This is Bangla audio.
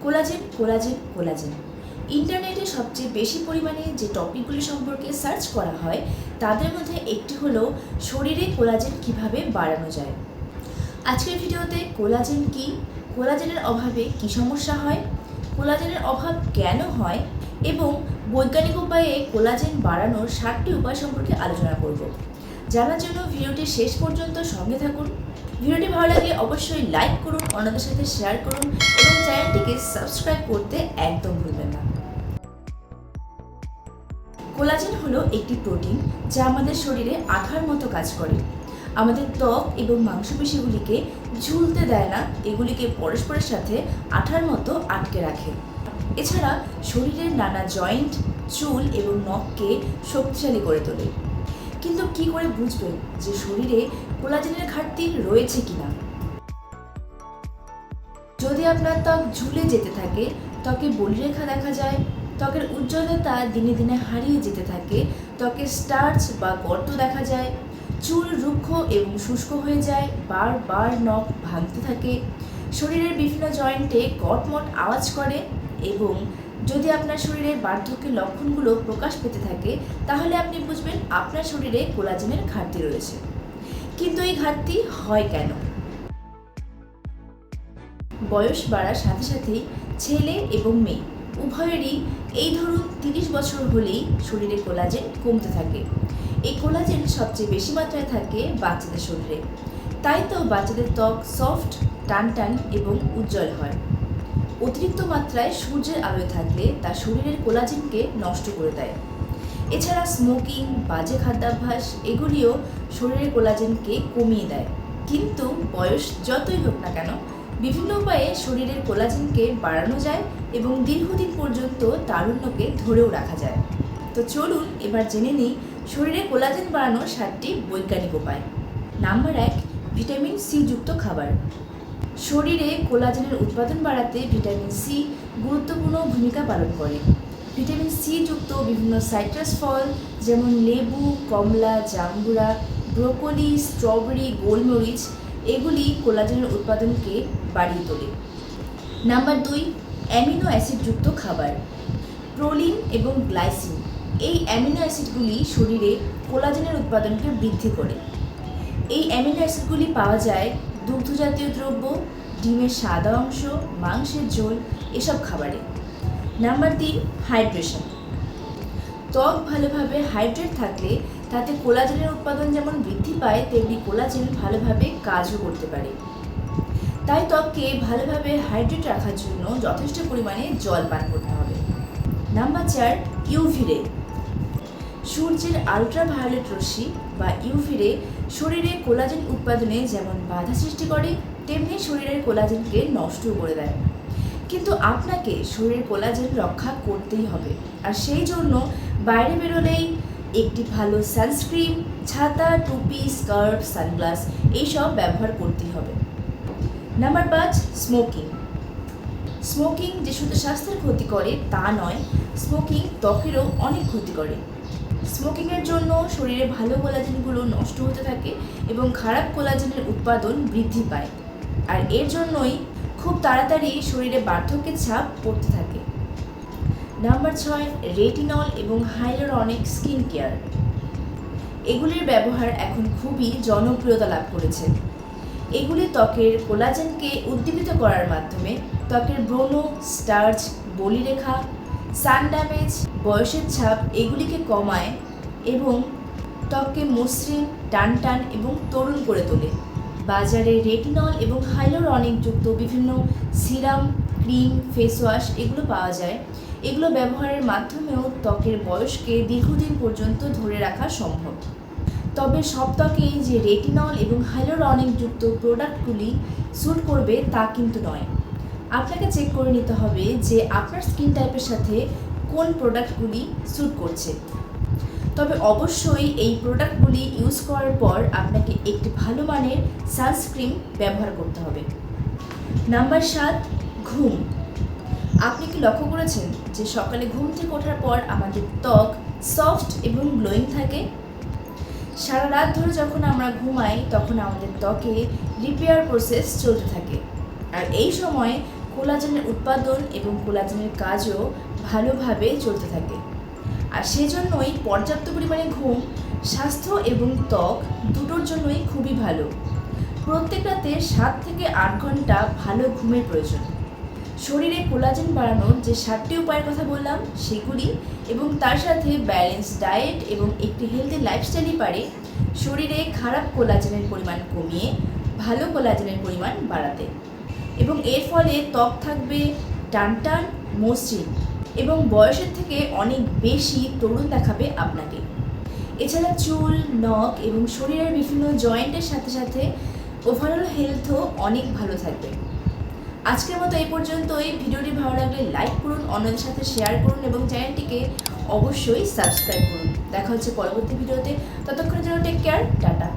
কোলাজেন কোলাজেন কোলাজেন ইন্টারনেটে সবচেয়ে বেশি পরিমাণে যে টপিকগুলি সম্পর্কে সার্চ করা হয় তাদের মধ্যে একটি হলো শরীরে কোলাজেন কিভাবে বাড়ানো যায়। আজকের ভিডিওতে কোলাজেন কি, কোলাজেনের অভাবে কি সমস্যা হয়, কোলাজেনের অভাব কেন হয় এবং বৈজ্ঞানিক উপায়ে কোলাজেন বাড়ানোর 7টি উপায় সম্পর্কে আলোচনা করব। জানার জন্য ভিডিওটি শেষ পর্যন্ত সঙ্গে থাকুন। ভিডিওটি ভালো লাগলে অবশ্যই লাইক করুন, অন্যদের সাথে শেয়ার করুন এবং চ্যানেলটিকে সাবস্ক্রাইব করতে একদম ভুলবেন না। কোলাজেন হলো একটি প্রোটিন যা আমাদের শরীরে আঠার মতো কাজ করে। আমাদের ত্বক এবং মাংসপেশিগুলিকে ঝুলতে দেয় না, এগুলিকে পরস্পরের সাথে আঠার মতো আটকে রাখে। এছাড়া শরীরের নানা জয়েন্ট, চুল এবং নখকে শক্তিশালী করে তোলে। কিন্তু কি করে বুঝবেন যে শরীরে কোলাজেনের ঘাটতি রয়েছে কিনা? যদি আপনার ত্বক ঝুলে যেতে থাকে, ত্বকে বলিরেখা দেখা যায়, ত্বকের উজ্জ্বলতা দিনে দিনে হারিয়ে যেতে থাকে, ত্বকে স্টার্চ বা গর্ত দেখা যায়, চুল রুক্ষ এবং শুষ্ক হয়ে যায়, বারবার নখ ভাঙতে থাকে, শরীরের বিভিন্ন জয়েন্টে কটমট আওয়াজ করে এবং যদি আপনার শরীরে বার্ধক্যের লক্ষণগুলো প্রকাশ পেতে থাকে তাহলে আপনি বুঝবেন আপনার শরীরে কোলাজেনের ঘাটতি রয়েছে। কিন্তু এই ঘাটতি হয় কেন? বয়স বাড়ার সাথে সাথেই ছেলে এবং মেয়ে উভয়েরই এই ধরুন 30 বছর হলেই শরীরে কোলাজেন কমতে থাকে। এই কোলাজেন সবচেয়ে বেশি মাত্রায় থাকে বাচ্চাদের শরীরে, তাই তো বাচ্চাদের ত্বক সফট, টান টান এবং উজ্জ্বল হয়। অতিরিক্ত মাত্রায় সূর্যের আলোয় থাকলে তা শরীরের কোলাজেনকে নষ্ট করে দেয়। এছাড়া স্মোকিং, বাজে খাদ্যাভ্যাস এগুলিও শরীরের কোলাজেনকে কমিয়ে দেয়। কিন্তু বয়স যতই হোক না কেন বিভিন্ন উপায়ে শরীরের কোলাজেনকে বাড়ানো যায় এবং দীর্ঘদিন পর্যন্ত তারুণ্যকে ধরেও রাখা যায়। তো চলুন এবার জেনে নিই শরীরে কোলাজেন বাড়ানোর 7টি বৈজ্ঞানিক উপায়। নাম্বার 1, ভিটামিন সি যুক্ত খাবার। শরীরে কোলাজেনের উৎপাদন বাড়াতে ভিটামিন সি গুরুত্বপূর্ণ ভূমিকা পালন করে। ভিটামিন সি যুক্ত বিভিন্ন সাইট্রাস ফল যেমন লেবু, কমলা, জাম্বুরা, ব্রোকলি, স্ট্রবেরি, গোলমরিচ এগুলি কোলাজেনের উৎপাদনকে বাড়িয়ে তোলে। নাম্বার 2, অ্যামিনো অ্যাসিড যুক্ত খাবার। প্রোলিন এবং গ্লাইসিন এই অ্যামিনো অ্যাসিডগুলি শরীরে কোলাজেনের উৎপাদনকে বৃদ্ধি করে। এই অ্যামিনো অ্যাসিডগুলি পাওয়া যায় দুগ্ধজাতীয় দ্রব্য, ডিমের সাদা অংশ, মাংসের ঝোল এসব খাবারে। Number 3, hydration. ত্বক ভালোভাবে হাইড্রেট থাকলে তাতে কোলাজেনের উৎপাদন যেমন বৃদ্ধি পায় তেমনি কোলাজেন ভালোভাবে কাজও করতে পারে। তাই ত্বককে ভালোভাবে হাইড্রেট রাখার জন্য যথেষ্ট পরিমাণে জল পান করতে হবে। নাম্বার 4, ইউভি রে। সূর্যের আলট্রাভায়োলেট রশ্মি বা ইউভি রে শরীরে কোলাজেন উৎপাদনে যেমন বাধা সৃষ্টি করে তেমনি শরীরের কোলাজেনকে নষ্টও করে দেয়। কিন্তু আপনাকে শরীরের কোলাজেন রক্ষা করতেই হবে, আর সেই জন্য বাইরে বেরোলেই একটি ভালো সানস্ক্রিন, ছাতা, টুপি, স্কার্ফ, সানগ্লাস এইসব ব্যবহার করতেই হবে। Number 5, smoking. স্মোকিং যে শুধু স্বাস্থ্যের ক্ষতি করে তা নয়, স্মোকিং ত্বকেরও অনেক ক্ষতি করে। স্মোকিংয়ের জন্য শরীরে ভালো কোলাজেনগুলো নষ্ট হতে থাকে এবং খারাপ কোলাজেনের উৎপাদন বৃদ্ধি পায়, আর এর জন্যই খুব তাড়াতাড়ি শরীরে বার্ধক্যের ছাপ পড়তে থাকে। নাম্বার 6, রেটিনল এবং হাইয়ালুরনিক স্কিন কেয়ার। এগুলির ব্যবহার এখন খুবই জনপ্রিয়তা লাভ করেছে। এগুলি ত্বকের কোলাজেনকে উদ্দীপিত করার মাধ্যমে ত্বকের ব্রণ, স্টার্চ, বলিরেখা, সান ড্যামেজ, বয়সের ছাপ এগুলিকে কমায় এবং ত্বককে মসৃণ, টান টান এবং তরুণ করে তোলে। বাজারে রেটিনল এবং হাইয়ালুরনিক যুক্ত বিভিন্ন সিরাম, ক্রিম, ফেস ওয়াশ এগুলো পাওয়া যায়। এগুলো ব্যবহারের মাধ্যমেও ত্বকের বয়সকে দীর্ঘদিন পর্যন্ত ধরে রাখা সম্ভব। তবে সব ত্বকেই যে রেটিনল এবং হাইয়ালুরনিক যুক্ত প্রোডাক্টগুলি স্যুট করবে তা কিন্তু নয়। আপনাকে চেক করে নিতে হবে যে আপনার স্কিন টাইপের সাথে কোন প্রোডাক্টগুলি স্যুট করছে। তবে অবশ্যই এই প্রোডাক্টগুলি ইউজ করার পর আপনাকে একটি ভালো মানের সানস্ক্রিন ব্যবহার করতে হবে। নাম্বার 7, ঘুম। আপনি কি লক্ষ্য করেছেন যে সকালে ঘুম থেকে ওঠার পর আমাদের ত্বক সফট এবং গ্লোয়িং থাকে? সারা রাত ধরে যখন আমরা ঘুমাই তখন আমাদের ত্বকে রিপেয়ার প্রসেস চলতে থাকে, আর এই সময় কোলাজেনের উৎপাদন এবং কোলাজেনের কাজও ভালোভাবে চলতে থাকে। আর সেজন্যই পর্যাপ্ত পরিমাণে ঘুম স্বাস্থ্য এবং ত্বক দুটোর জন্যই খুবই ভালো। প্রত্যেক রাতে 7 থেকে 8 ঘন্টা ভালো ঘুমের প্রয়োজন। শরীরে কোলাজেন বাড়ানোর যে 7টি উপায়ের কথা বললাম সেগুলি এবং তার সাথে ব্যালেন্স ডায়েট এবং একটি হেলদি লাইফস্টাইলই পারে শরীরে খারাপ কোলাজেনের পরিমাণ কমিয়ে ভালো কোলাজেনের পরিমাণ বাড়াতে, এবং এর ফলে ত্বক থাকবে টানটান মসৃণ এবং বয়সের থেকে অনেক বেশি তরুণ দেখাবে আপনাকে। এছাড়া চুল, নখ এবং শরীরের বিভিন্ন জয়েন্টের সাথে সাথে ওভারঅল হেলথও অনেক ভালো থাকবে। আজকের মতো এই পর্যন্তই। ভিডিওটি ভালো লাগলে লাইক করুন, অন্যদের সাথে শেয়ার করুন এবং চ্যানেলটিকে অবশ্যই সাবস্ক্রাইব করুন। দেখা হচ্ছে পরবর্তী ভিডিওতে। ততক্ষণের জন্য টেক কেয়ার, টাটা।